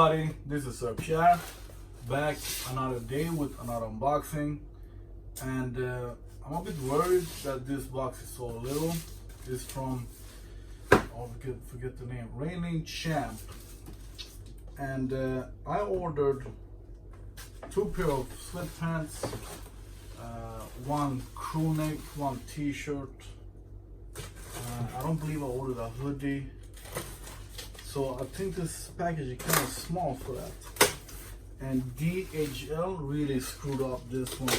everybody, this is Sir Pierre, back another day with another unboxing, and I'm a bit worried that this box is so little. It's from, oh, forget the name, Reigning Champ, and I ordered 2 pair of sweatpants, one crew neck, one t-shirt. I don't believe I ordered a hoodie. So I think this package is kind of small for that. And DHL really screwed up this one.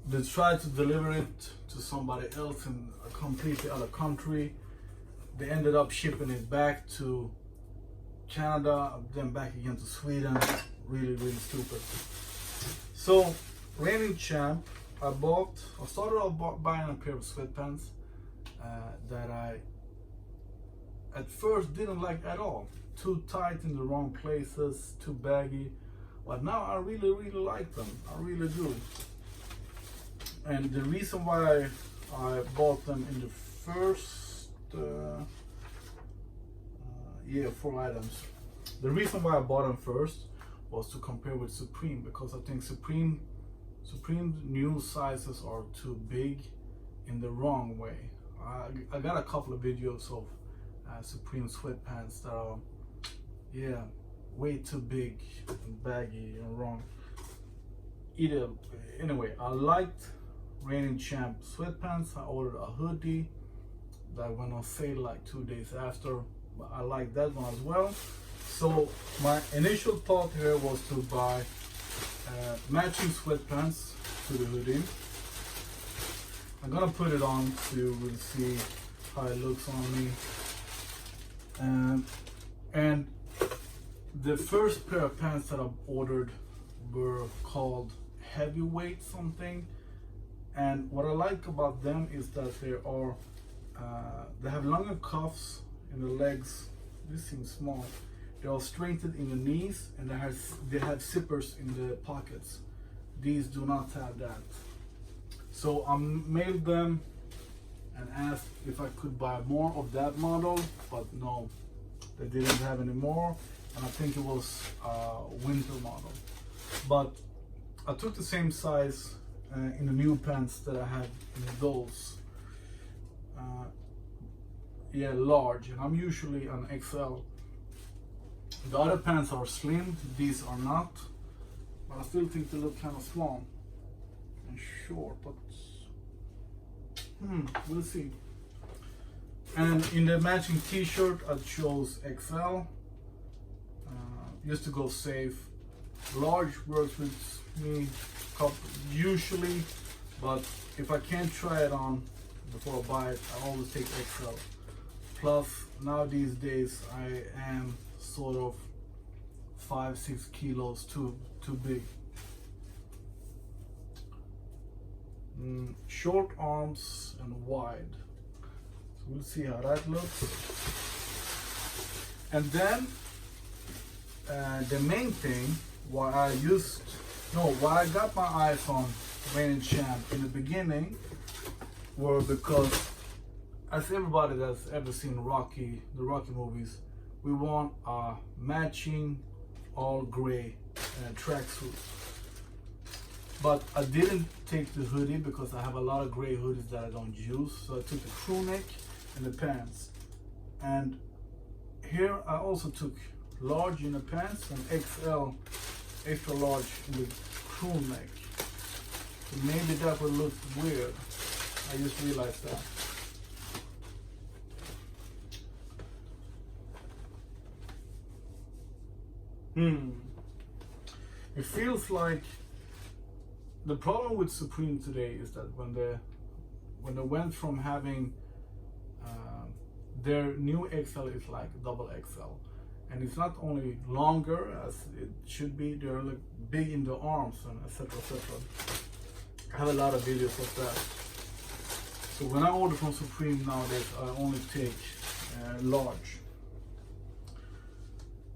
They tried to deliver it to somebody else in a completely other country. They ended up shipping it back to Canada, then back again to Sweden. Really, really stupid. So, Reigning Champ, I started off buying a pair of sweatpants that I at first didn't like at all. Too tight in the wrong places, too baggy. But now I really, really like them. I really do. And the reason why I bought them in the first, 4 items. The reason why I bought them first was to compare with Supreme, because I think Supreme's new sizes are too big in the wrong way. I got a couple of videos of Supreme sweatpants that are, way too big and baggy and wrong. Anyway, I liked Reigning Champ sweatpants. I ordered a hoodie that went on sale like 2 days after, but I like that one as well. So my initial thought here was to buy matching sweatpants to the hoodie. I'm gonna put it on so you will see how it looks on me. And the first pair of pants that I ordered were called Heavyweight something. And what I like about them is that they have longer cuffs in the legs. This seems small. They are straightened in the knees, and they have zippers in the pockets. These do not have that. So I mailed them and asked if I could buy more of that model, but no, they didn't have any more, and I think it was a winter model. But I took the same size in the new pants that I had in those. Large, and I'm usually an XL. The other pants are slim, these are not, but I still think they look kind of small and short, but we'll see. And in the matching t-shirt I chose XL, just to go safe. Large works with me usually, but if I can't try it on before I buy it, I always take XL. Plus, now these days I am sort of 5-6 kilos too big. Short arms and wide. So we'll see how that looks. And then the main thing why I got my eyes on Reigning Champ in the beginning were because, as everybody that's ever seen the Rocky movies, we want a matching all gray tracksuit. But I didn't take the hoodie because I have a lot of gray hoodies that I don't use. So I took the crew neck and the pants. And here I also took large in the pants and XL, extra large in the crew neck. So maybe that would look weird. I just realized that. It feels like the problem with Supreme today is that when they went from having their new XL is like double XL, and it's not only longer as it should be, they're like big in the arms and etc. I have a lot of videos of that. So when I order from Supreme nowadays, I only take large.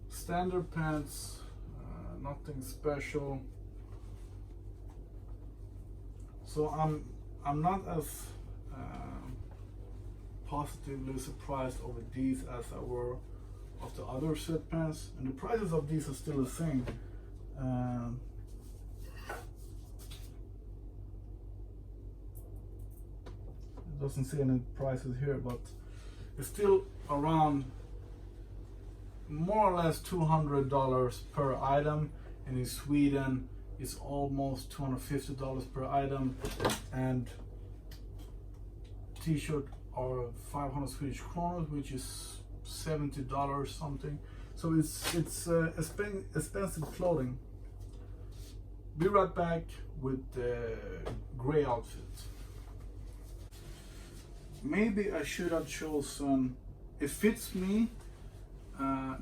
Standard pants, nothing special. So I'm not as positively surprised over these as I were of the other sweatpants, and the prices of these are still the same. It doesn't say any prices here, but it's still around more or less $200 per item, and in Sweden it's almost $250 per item, and t-shirt are 500 Swedish kronor, which is $70 something. So it's expensive clothing. Be right back with the gray outfit. Maybe I should have chosen, it fits me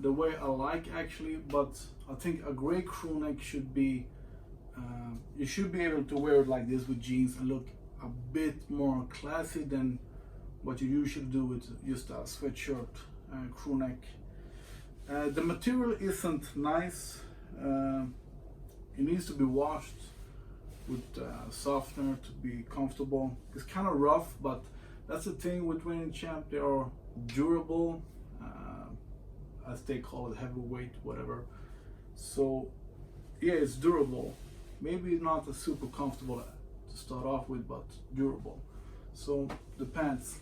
the way I like actually, but I think a gray crew neck should be, you should be able to wear it like this with jeans and look a bit more classy than what you usually do with just a sweatshirt crew neck. The material isn't nice. It needs to be washed with softener to be comfortable. It's kind of rough, but that's the thing with Training Champ. They are durable, as they call it, heavyweight, whatever. So yeah, it's durable. Maybe not a super comfortable to start off with, but durable. So the pants.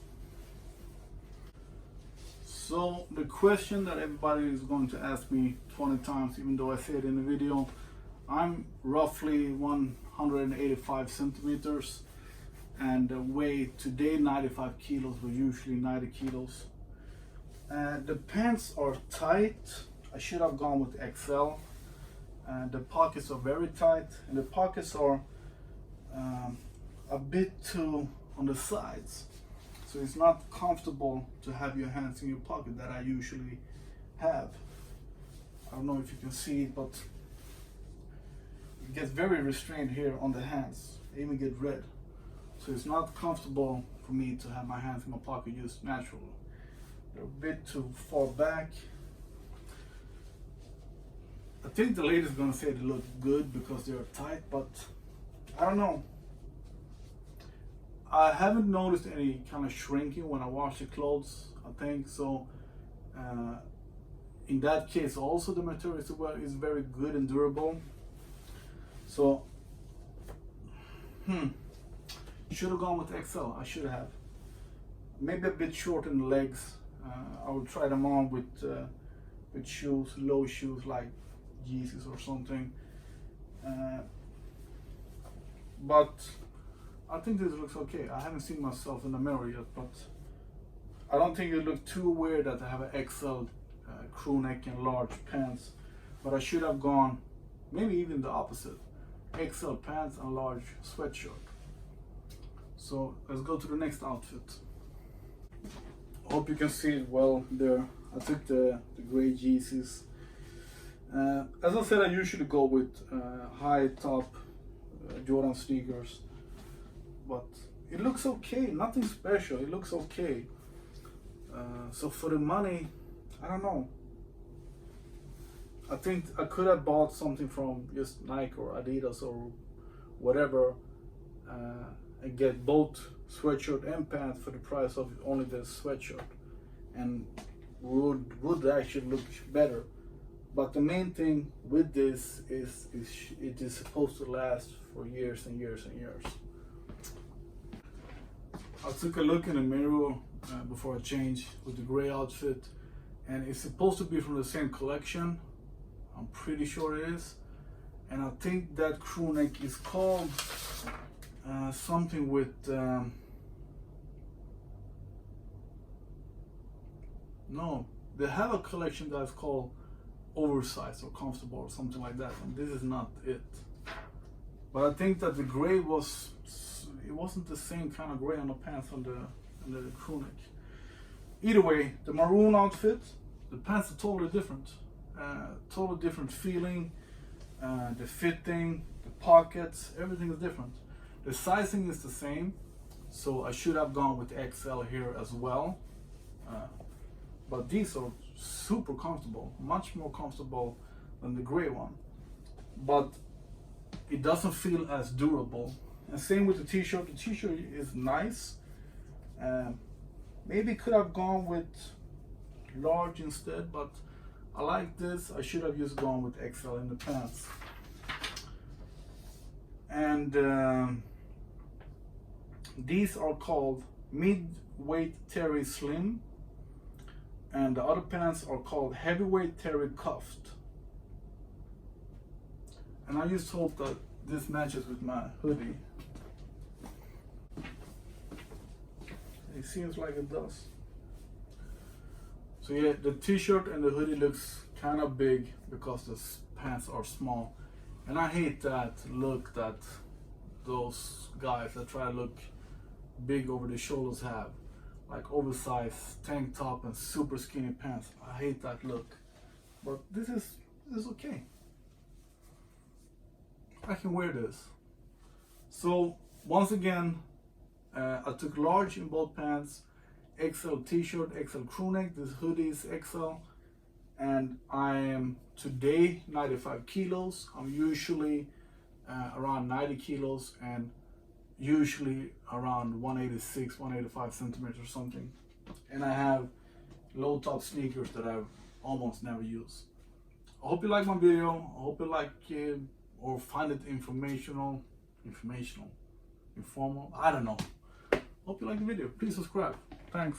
So the question that everybody is going to ask me 20 times, even though I say it in the video, I'm roughly 185 centimeters and weigh today 95 kilos, but usually 90 kilos. The pants are tight. I should have gone with XL. The pockets are very tight, and the pockets are a bit too on the sides. So it's not comfortable to have your hands in your pocket that I usually have. I don't know if you can see it, but it gets very restrained here on the hands. I even get red. So it's not comfortable for me to have my hands in my pocket just naturally. They're a bit too far back. I think the lady's gonna say they look good because they're tight, but I don't know. I haven't noticed any kind of shrinking when I wash the clothes, I think. So in that case also the material is very good and durable. So should have gone with XL. I should have. Maybe a bit short in the legs. I would try them on with shoes, low shoes like Yeezys or something. But I think this looks okay. I haven't seen myself in the mirror yet, but I don't think it looks too weird that I have an XL crew neck and large pants. But I should have gone maybe even the opposite. XL pants and large sweatshirt. So let's go to the next outfit. Hope you can see it well there. I took the gray Yeezys. As I said, I usually go with high top Jordan sneakers, but it looks okay, nothing special, it looks okay. So for the money, I don't know. I think I could have bought something from just Nike or Adidas or whatever and get both sweatshirt and pants for the price of only the sweatshirt, and would actually look better. But the main thing with this is it is supposed to last for years and years and years. I took a look in the mirror before I changed with the gray outfit, and it's supposed to be from the same collection. I'm pretty sure it is. And I think that crew neck is called something with no, they have a collection that's called oversized or comfortable or something like that, and this is not it. But I think that the gray wasn't the same kind of gray on the pants on the crew neck. Either way, the maroon outfit, the pants are totally different feeling. The fitting, the pockets, everything is different. The sizing is the same, so I should have gone with XL here as well. But these are super comfortable, much more comfortable than the gray one. But it doesn't feel as durable. And same with the t-shirt. The t-shirt is nice. Maybe could have gone with large instead, but I like this. I should have just gone with XL in the pants. And these are called mid-weight terry slim, and the other pants are called heavyweight terry cuffed. And I just hope that this matches with my hoodie. It seems like it does. So yeah, the t-shirt and the hoodie looks kind of big because the pants are small. And I hate that look that those guys that try to look big over the shoulders have. Like oversized tank top and super skinny pants. I hate that look. But this is okay. I can wear this. So once again, I took large in both pants, XL t-shirt, XL crewneck. This hoodie is XL, and I am today 95 kilos. I'm usually around 90 kilos and usually around 186, 185 centimeters or something. And I have low top sneakers that I've almost never used. I hope you like my video. I hope you like it or find it informational, informal. I don't know. Hope you like the video. Please subscribe. Thanks.